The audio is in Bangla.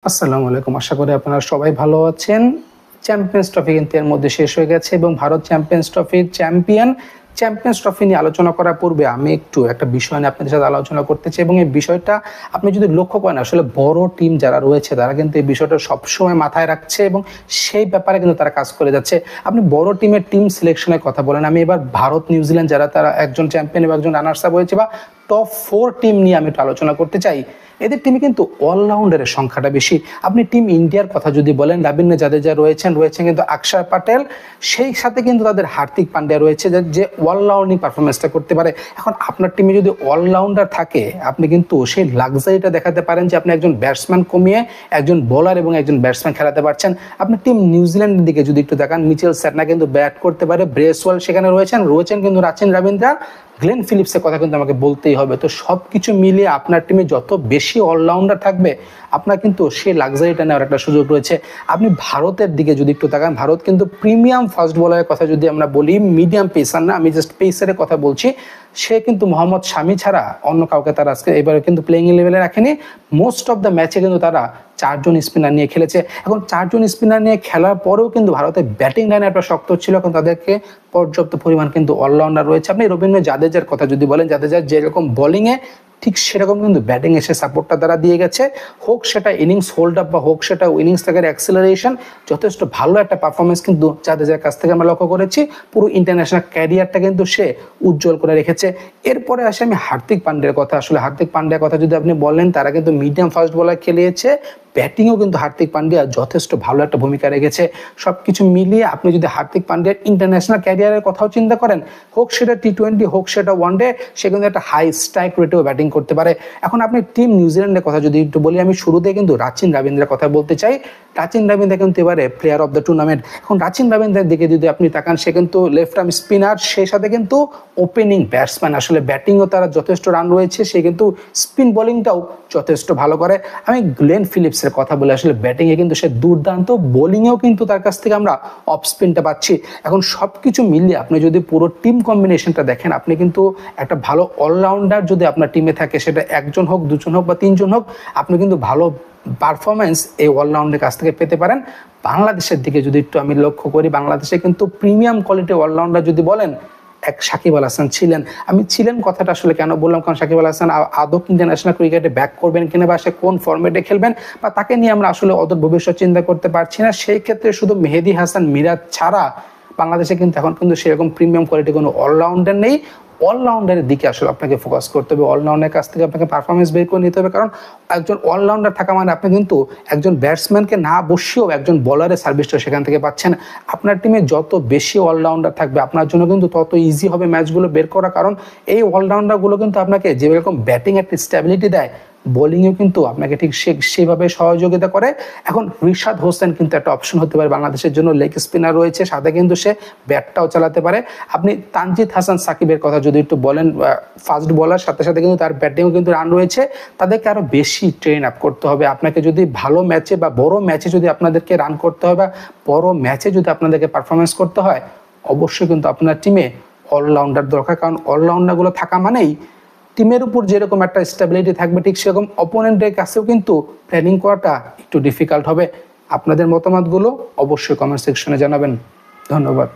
আসসালামু আলাইকুম। আশা করি আপনারা সবাই ভালো আছেন। চ্যাম্পিয়ন্স ট্রফি কিন্তু এর মধ্যে শেষ হয়ে গেছে এবং ভারত চ্যাম্পিয়ন্স ট্রফির চ্যাম্পিয়ন্স ট্রফি নিয়ে আলোচনা করার পূর্বে আমি একটু একটা বিষয় নিয়ে আপনাদের সাথে আলোচনা করতে চাই এবং এই বিষয়টা আপনি যদি লক্ষ্য করেন আসলে বড় টিম যারা রয়েছে তারা কিন্তু এই বিষয়টা সবসময় মাথায় রাখছে এবং সেই ব্যাপারে কিন্তু তারা কাজ করে যাচ্ছে। আপনি বড় টিমের টিম সিলেকশনের কথা বলেন, আমি এবার ভারত নিউজিল্যান্ড যারা তারা একজন চ্যাম্পিয়ন এবং একজন রানার্স আপ হয়েছে বা টপ 4 টিম নিয়ে আমি একটু আলোচনা করতে চাই। এদের টিমে কিন্তু অলরাউন্ডারের সংখ্যাটা বেশি। আপনি টিম ইন্ডিয়ার কথা যদি বলেন, রবীন্দ্র জাদেজা রয়েছেন কিন্তু অক্ষর প্যাটেল, সেই সাথে কিন্তু তাদের হার্দিক পান্ডিয়া রয়েছে যে অলরাউন্ডিং পারফরমেন্সটা করতে পারে। এখন আপনার টিমে যদি অলরাউন্ডার থাকে আপনি কিন্তু সেই লাক্সারিটা দেখাতে পারেন যে আপনি একজন ব্যাটসম্যান কমিয়ে একজন বোলার এবং একজন ব্যাটসম্যান খেলাতে পারছেন। আপনি টিম নিউজিল্যান্ডের দিকে যদি একটু দেখান, মিচেল স্যাটনা কিন্তু ব্যাট করতে পারে, ব্রেসওয়েল সেখানে রয়েছেন কিন্তু রাচিন রবীন্দ্রা, গ্লেন ফিলিপসের কথা কিন্তু আমাকে বলতেই হবে। তো সব কিছু মিলিয়ে আপনার টিমে যত বেশি অলরাউন্ডার থাকবে আপনার কিন্তু সেই লাক্সারিটা নেওয়ার একটা সুযোগ রয়েছে। আপনি ভারতের দিকে যদি একটু তাকান, ভারত কিন্তু প্রিমিয়াম ফাস্ট বোলারের কথা যদি আমরা বলি, মিডিয়াম পেসার না, আমি জাস্ট পেসারের কথা বলছি, সে কিন্তু মোহাম্মদ শামি ছাড়া অন্য কাউকে তারা আজকে এবারে কিন্তু প্লেইং লেভেলে রাখেনি। মোস্ট অফ দ্য ম্যাচে কিন্তু তারা 4 জন স্পিনার নিয়ে খেলেছে। এখন 4 জন স্পিনার নিয়ে খেলার পরেও কিন্তু ভারতের ব্যাটিং লাইনে একটা শক্ত ছিল, এখন তাদেরকে পর্যাপ্ত পরিমাণ কিন্তু অলরাউন্ডার রয়েছে। আপনি রবীন্দ্র জাদেজার কথা যদি বলেন, জাদেজার যেরকম বোলিংয়ে ঠিক সেরকম কিন্তু ব্যাটিং এসে সাপোর্টটা তারা দিয়ে গেছে, হোক সেটা ইনিংস হোল্ড আপ বা হোক সেটা ইনিংস থেকে অ্যাক্সেলারেশন, যথেষ্ট ভালো একটা পারফরমেন্স কিন্তু জাদেজার কাছ থেকে আমরা লক্ষ্য করেছি। পুরো ইন্টারন্যাশনাল ক্যারিয়ারটা কিন্তু সে উজ্জ্বল করে রেখেছে। এরপরে আসে আমি হার্দিক পান্ডিয়ার কথা। আসলে হার্দিক পান্ডিয়ার কথা যদি আপনি বলেন, তারা কিন্তু মিডিয়াম ফাস্ট বোলার খেলিয়েছে, ব্যাটিংও কিন্তু হার্দিক পান্ডিয়া যথেষ্ট ভালো একটা ভূমিকা রেখেছে। সবকিছু মিলিয়ে আপনি যদি হার্দিক পান্ডিয়ার ইন্টারন্যাশনাল ক্যারিয়ারের কথাও চিন্তা করেন, হোক সেটা টি-20 হোক সেটা ওয়ানডে, সে কিন্তু একটা হাই স্ট্রাইক রেটেও ব্যাটিং করতে পারে। এখন আপনি টিম নিউজিল্যান্ডের কথা যদি একটু বলি, আমি শুরুতে কিন্তু রাচিন রবীন্দ্রের কথা বলতে চাই। রাচিন রবীন্দ্র কিন্তু এবারে প্লেয়ার অফ দ্য টুর্নামেন্ট। এখন রাচিন রবীন্দ্রের দিকে যদি আপনি তাকান, সে কিন্তু লেফট আর্ম স্পিনার, সেই সাথে কিন্তু ওপেনিং ব্যাটসম্যান। আসলে ব্যাটিংও তারা যথেষ্ট রান রয়েছে, সে কিন্তু স্পিন বোলিংটাও যথেষ্ট ভালো করে। আমি গ্লেন ফিলিপসের কথা বলে, আসলে ব্যাটিংয়ে কিন্তু সে দুর্দান্ত, বোলিংয়েও কিন্তু তার কাছ থেকে আমরা অফ স্পিনটা পাচ্ছি। এখন সব কিছু মিলিয়ে আপনি যদি পুরো টিম কম্বিনেশনটা দেখেন, আপনি কিন্তু একটা ভালো অলরাউন্ডার যদি আপনার টিমে থাকে, সেটা একজন হোক, দুজন হোক বা তিনজন হোক, আপনি কিন্তু ভালো পারফরমেন্স এই অলরাউন্ডের কাছ থেকে পেতে পারেন। বাংলাদেশের দিকে যদি একটু আমি লক্ষ্য করি, বাংলাদেশে কিন্তু প্রিমিয়াম কোয়ালিটি অলরাউন্ডার যদি বলেন, এক সাকিব আল হাসান ছিলেন। আমি ছিলেন কথাটা আসলে কেন বললাম, কারণ সাকিব আল হাসান আদৌ ইন্টারন্যাশনাল ক্রিকেটে ব্যাক করবেন কিনা বা সে কোন ফরম্যাটে খেলবেন বা তাকে নিয়ে আমরা আসলে অদূর ভবিষ্যৎ চিন্তা করতে পারছি না। সেই ক্ষেত্রে শুধু মেহেদী হাসান মিরাজ ছাড়া বাংলাদেশে কিন্তু এখন কিন্তু সেরকম প্রিমিয়াম কোয়ালিটি কোনো অলরাউন্ডার নেই। অলরাউন্ডারের দিকে আসলে আপনাকে ফোকাস করতে হবে, অলরাউন্ডারের কাছ থেকে আপনাকে পারফরমেন্স বের করে নিতে হবে। কারণ একজন অলরাউন্ডার থাকা মানে আপনি কিন্তু একজন ব্যাটসম্যানকে না বসিয়েও একজন বোলারের সার্ভিসটা সেখান থেকে পাচ্ছেন। আপনার টিমে যত বেশি অলরাউন্ডার থাকবে আপনার জন্য কিন্তু তত ইজি হবে ম্যাচগুলো বের করা। কারণ এই অলরাউন্ডারগুলো কিন্তু আপনাকে যেরকম ব্যাটিং একটা স্ট্যাবিলিটি দেয়, বোলিংয়েও কিন্তু আপনাকে ঠিক সেইভাবে সহযোগিতা করে। এখন রিশাদ হোসেন কিন্তু একটা অপশন হতে পারে বাংলাদেশের জন্য, লেগ স্পিনার রয়েছে, সাথে কিন্তু সে ব্যাটটাও চালাতে পারে। আপনি তানজিদ হাসান সাকিবের কথা যদি একটু বলেন, ফাস্ট বলার সাথে সাথে কিন্তু তার ব্যাটিংও কিন্তু রান রয়েছে, তাদেরকে আরো বেশি ট্রেন আপ করতে হবে। আপনাকে যদি ভালো ম্যাচে বা বড় ম্যাচে যদি আপনাদেরকে রান করতে হয় বা বড় ম্যাচে যদি আপনাদেরকে পারফরমেন্স করতে হয়, অবশ্যই কিন্তু আপনার টিমে অলরাউন্ডার দরকার। কারণ অলরাউন্ডারগুলো থাকা মানেই টিমের উপর যেরকম একটা স্টেবিলিটি থাকবে, ঠিক সেরকম অপোনেন্টের কাছেও কিন্তু প্ল্যানিং করাটা একটু ডিফিকাল্ট হবে। আপনাদের মতামতগুলো অবশ্যই কমেন্ট সেকশনে জানাবেন। ধন্যবাদ।